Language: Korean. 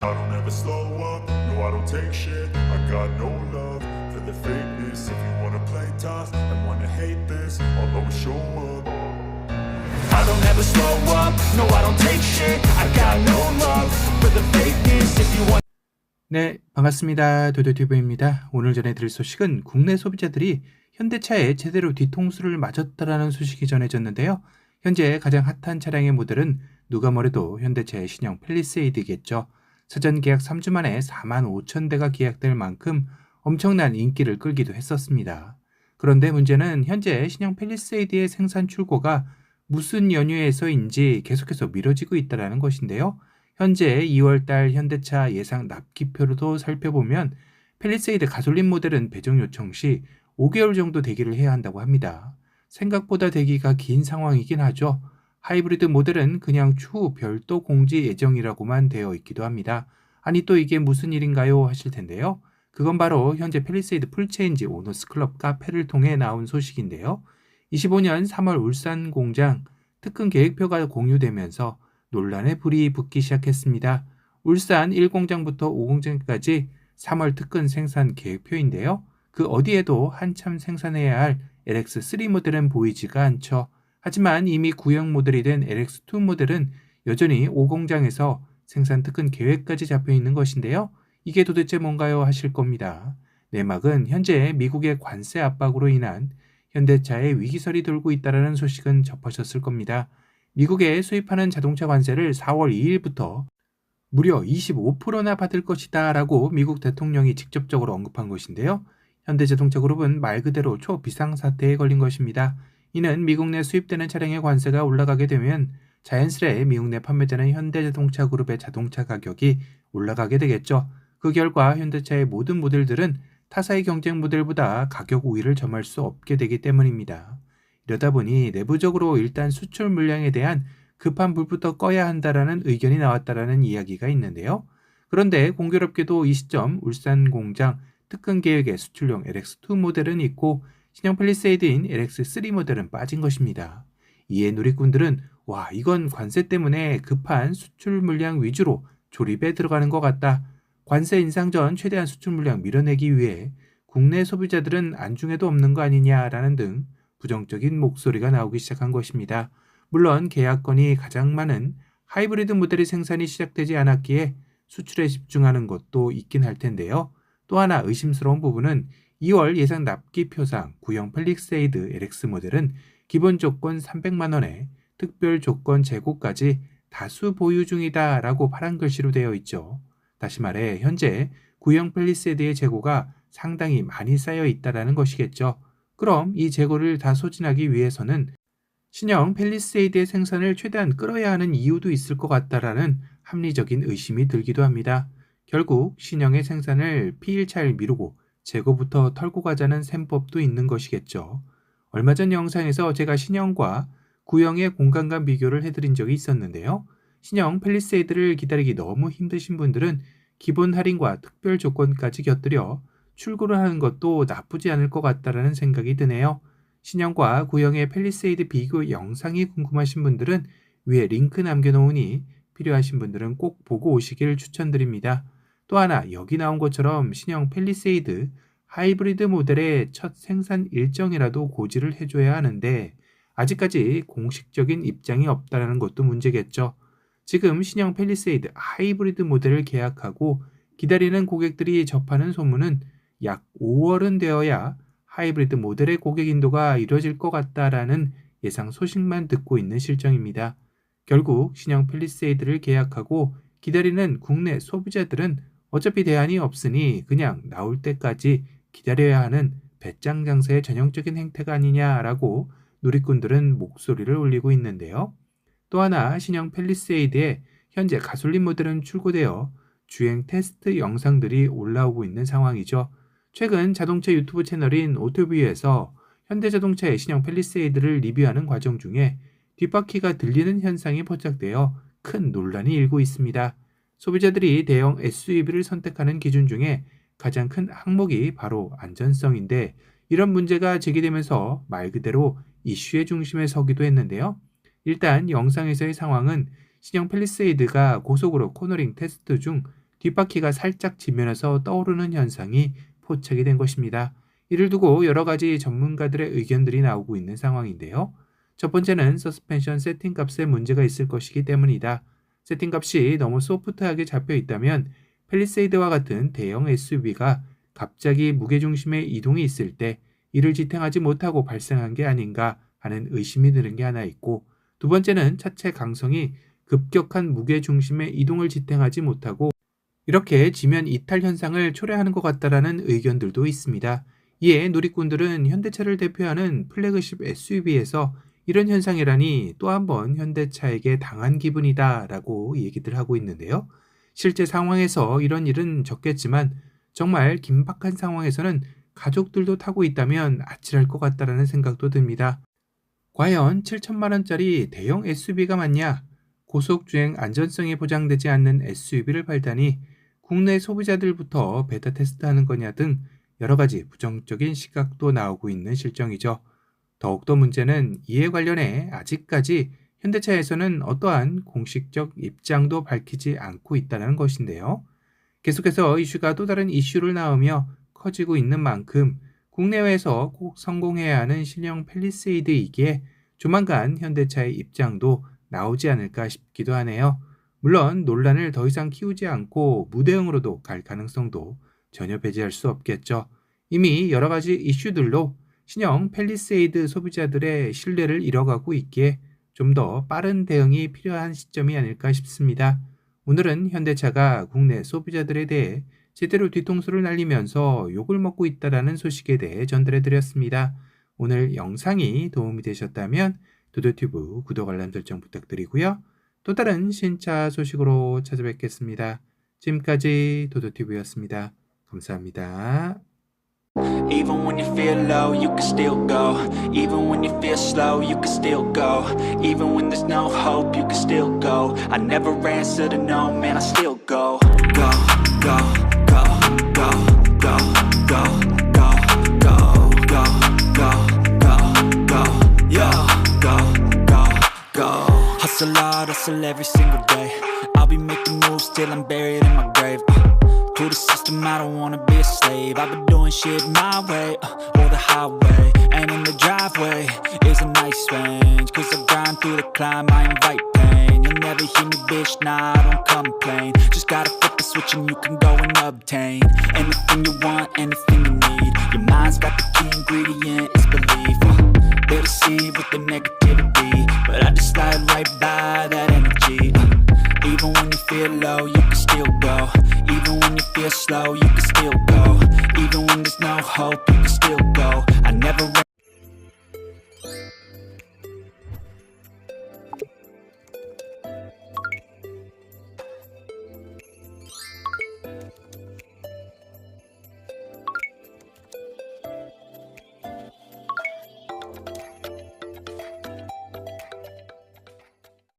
I don't ever slow up, no I don't take shit. I got no love for the fakeness. If you wanna play tough and wanna hate this, I'll always show up. I don't ever slow up, no I don't take shit. I got no love for the fakeness. If you want. 네, 반갑습니다. 도도티브입니다. 오늘 전해드릴 소식은 국내 소비자들이 현대차에 제대로 뒤통수를 맞았다라는 소식이 전해졌는데요. 현재 가장 핫한 차량의 모델은 누가 뭐래도 현대차의 신형 팰리세이드겠죠. 사전 계약 3주 만에 4만 5천 대가 계약될 만큼 엄청난 인기를 끌기도 했었습니다. 그런데 문제는 현재 신형 팰리세이드의 생산 출고가 무슨 연유에서인지 계속해서 미뤄지고 있다는 것인데요. 현재 2월달 현대차 예상 납기표로도 살펴보면 팰리세이드 가솔린 모델은 배정 요청 시 5개월 정도 대기를 해야 한다고 합니다. 생각보다 대기가 긴 상황이긴 하죠. 하이브리드 모델은 그냥 추후 별도 공지 예정이라고만 되어 있기도 합니다. 아니 또 이게 무슨 일인가요 하실 텐데요. 그건 바로 현재 팰리세이드 풀체인지 오너스 클럽 카페를 통해 나온 소식인데요. 25년 3월 울산 공장 특근 계획표가 공유되면서 논란의 불이 붙기 시작했습니다. 울산 1공장부터 5공장까지 3월 특근 생산 계획표인데요. 그 어디에도 한참 생산해야 할 LX3 모델은 보이지가 않죠. 하지만 이미 구형 모델이 된 LX2 모델은 여전히 5공장에서 생산 특근 계획까지 잡혀 있는 것인데요. 이게 도대체 뭔가요 하실 겁니다. 내막은 현재 미국의 관세 압박으로 인한 현대차의 위기설이 돌고 있다는 소식은 접하셨을 겁니다. 미국에 수입하는 자동차 관세를 4월 2일부터 무려 25%나 받을 것이다 라고 미국 대통령이 직접적으로 언급한 것인데요. 현대자동차그룹은 말 그대로 초비상사태에 걸린 것입니다. 이는 미국 내 수입되는 차량의 관세가 올라가게 되면 자연스레 미국 내 판매자는 현대자동차그룹의 자동차 가격이 올라가게 되겠죠. 그 결과 현대차의 모든 모델들은 타사의 경쟁 모델보다 가격 우위를 점할 수 없게 되기 때문입니다. 이러다 보니 내부적으로 일단 수출 물량에 대한 급한 불부터 꺼야 한다라는 의견이 나왔다라는 이야기가 있는데요. 그런데 공교롭게도 이 시점 울산 공장 특근 계획에 수출용 LX2 모델은 있고 신형 팰리세이드인 LX3 모델은 빠진 것입니다. 이에 누리꾼들은 와 이건 관세 때문에 급한 수출 물량 위주로 조립에 들어가는 것 같다. 관세 인상 전 최대한 수출 물량 밀어내기 위해 국내 소비자들은 안중에도 없는 거 아니냐라는 등 부정적인 목소리가 나오기 시작한 것입니다. 물론 계약건이 가장 많은 하이브리드 모델의 생산이 시작되지 않았기에 수출에 집중하는 것도 있긴 할 텐데요. 또 하나 의심스러운 부분은 2월 예상 납기표상 구형 팰리세이드 LX 모델은 기본 조건 300만 원에 특별 조건 재고까지 다수 보유 중이다 라고 파란 글씨로 되어 있죠. 다시 말해 현재 구형 팰리세이드의 재고가 상당히 많이 쌓여 있다는 것이겠죠. 그럼 이 재고를 다 소진하기 위해서는 신형 팰리세이드의 생산을 최대한 끌어야 하는 이유도 있을 것 같다라는 합리적인 의심이 들기도 합니다. 결국 신형의 생산을 피일차일 미루고 재고부터 털고 가자는 셈법도 있는 것이겠죠. 얼마 전 영상에서 제가 신형과 구형의 공간감 비교를 해드린 적이 있었는데요. 신형 팰리세이드를 기다리기 너무 힘드신 분들은 기본 할인과 특별 조건까지 곁들여 출고를 하는 것도 나쁘지 않을 것 같다라는 생각이 드네요. 신형과 구형의 팰리세이드 비교 영상이 궁금하신 분들은 위에 링크 남겨놓으니 필요하신 분들은 꼭 보고 오시길 추천드립니다. 또 하나 여기 나온 것처럼 신형 팰리세이드 하이브리드 모델의 첫 생산 일정이라도 고지를 해줘야 하는데 아직까지 공식적인 입장이 없다는 것도 문제겠죠. 지금 신형 팰리세이드 하이브리드 모델을 계약하고 기다리는 고객들이 접하는 소문은 약 5월은 되어야 하이브리드 모델의 고객 인도가 이루어질 것 같다라는 예상 소식만 듣고 있는 실정입니다. 결국 신형 팰리세이드를 계약하고 기다리는 국내 소비자들은 어차피 대안이 없으니 그냥 나올 때까지 기다려야 하는 배짱 장사의 전형적인 행태가 아니냐라고 누리꾼들은 목소리를 올리고 있는데요. 또 하나 신형 팰리세이드의 현재 가솔린 모델은 출고되어 주행 테스트 영상들이 올라오고 있는 상황이죠. 최근 자동차 유튜브 채널인 오토뷰에서 현대자동차의 신형 팰리세이드를 리뷰하는 과정 중에 뒷바퀴가 들리는 현상이 포착되어 큰 논란이 일고 있습니다. 소비자들이 대형 SUV를 선택하는 기준 중에 가장 큰 항목이 바로 안전성인데 이런 문제가 제기되면서 말 그대로 이슈의 중심에 서기도 했는데요. 일단 영상에서의 상황은 신형 팰리세이드가 고속으로 코너링 테스트 중 뒷바퀴가 살짝 지면에서 떠오르는 현상이 포착이 된 것입니다. 이를 두고 여러 가지 전문가들의 의견들이 나오고 있는 상황인데요. 첫 번째는 서스펜션 세팅 값에 문제가 있을 것이기 때문이다. 세팅 값이 너무 소프트하게 잡혀 있다면 팰리세이드와 같은 대형 SUV가 갑자기 무게중심의 이동이 있을 때 이를 지탱하지 못하고 발생한 게 아닌가 하는 의심이 드는 게 하나 있고, 두 번째는 차체 강성이 급격한 무게중심의 이동을 지탱하지 못하고 이렇게 지면 이탈 현상을 초래하는 것 같다라는 의견들도 있습니다. 이에 누리꾼들은 현대차를 대표하는 플래그십 SUV에서 이런 현상이라니 또 한 번 현대차에게 당한 기분이다 라고 얘기들 하고 있는데요. 실제 상황에서 이런 일은 적겠지만 정말 긴박한 상황에서는 가족들도 타고 있다면 아찔할 것 같다라는 생각도 듭니다. 과연 7천만 원짜리 대형 SUV가 맞냐? 고속주행 안전성이 보장되지 않는 SUV를 팔다니 국내 소비자들부터 베타 테스트하는 거냐 등 여러 가지 부정적인 시각도 나오고 있는 실정이죠. 더욱더 문제는 이에 관련해 아직까지 현대차에서는 어떠한 공식적 입장도 밝히지 않고 있다는 것인데요. 계속해서 이슈가 또 다른 이슈를 낳으며 커지고 있는 만큼 국내외에서 꼭 성공해야 하는 신형 팰리세이드이기에 조만간 현대차의 입장도 나오지 않을까 싶기도 하네요. 물론 논란을 더 이상 키우지 않고 무대응으로도 갈 가능성도 전혀 배제할 수 없겠죠. 이미 여러 가지 이슈들로 신형 팰리세이드 소비자들의 신뢰를 잃어가고 있기에 좀 더 빠른 대응이 필요한 시점이 아닐까 싶습니다. 오늘은 현대차가 국내 소비자들에 대해 제대로 뒤통수를 날리면서 욕을 먹고 있다는 소식에 대해 전달해드렸습니다. 오늘 영상이 도움이 되셨다면 도도튜브 구독 알람 설정 부탁드리고요. 또 다른 신차 소식으로 찾아뵙겠습니다. 지금까지 도도튜브였습니다. 감사합니다. Even when you feel low, you can still go. Even when you feel slow, you can still go. Even when there's no hope, you can still go. I never answer to no, man, I still go. Go, go, go, go, go, go, go, go, go, go, go, go, yeah, go, go, go. Hustle hard, hustle every single day. I'll be making moves till I'm buried in my grave. To the system, I don't wanna be a slave. I've been doing shit my way, or the highway. And in the driveway is a nice range. Cause I grind through the climb, I invite pain. You'll never hear me, bitch, nah, I don't complain. Just gotta flip the switch and you can go and obtain anything you want, anything you need. Your mind's got the key ingredient, it's belief. They deceive with the negativity, but I just slide right by that energy. Even when you feel low, you can still go. Even when you feel slow, you can still go. Even when there's no hope, you can still go. I never